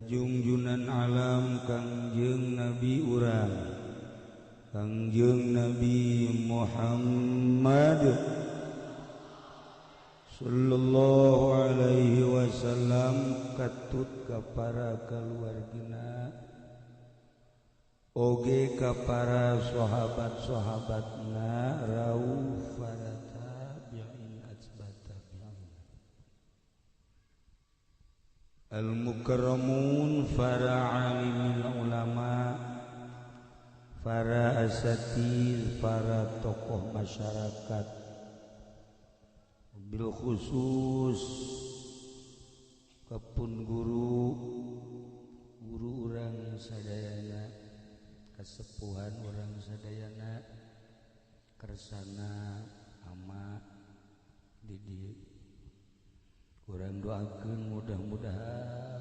Junjunan alam Kangjeng Nabi urang Kangjeng Nabi Muhammad sallallahu alaihi wasallam katut ka para kaluargina oge ka para sahabat-sahabatna rauh para tabi'in atba tabi'in al-mukarramun para alimin ulama para asatidz para tokoh masyarakat bil khusus kepun guru urang sadayana kasepuhan urang sadayana kersana ama di urang doakeun mudah-mudahan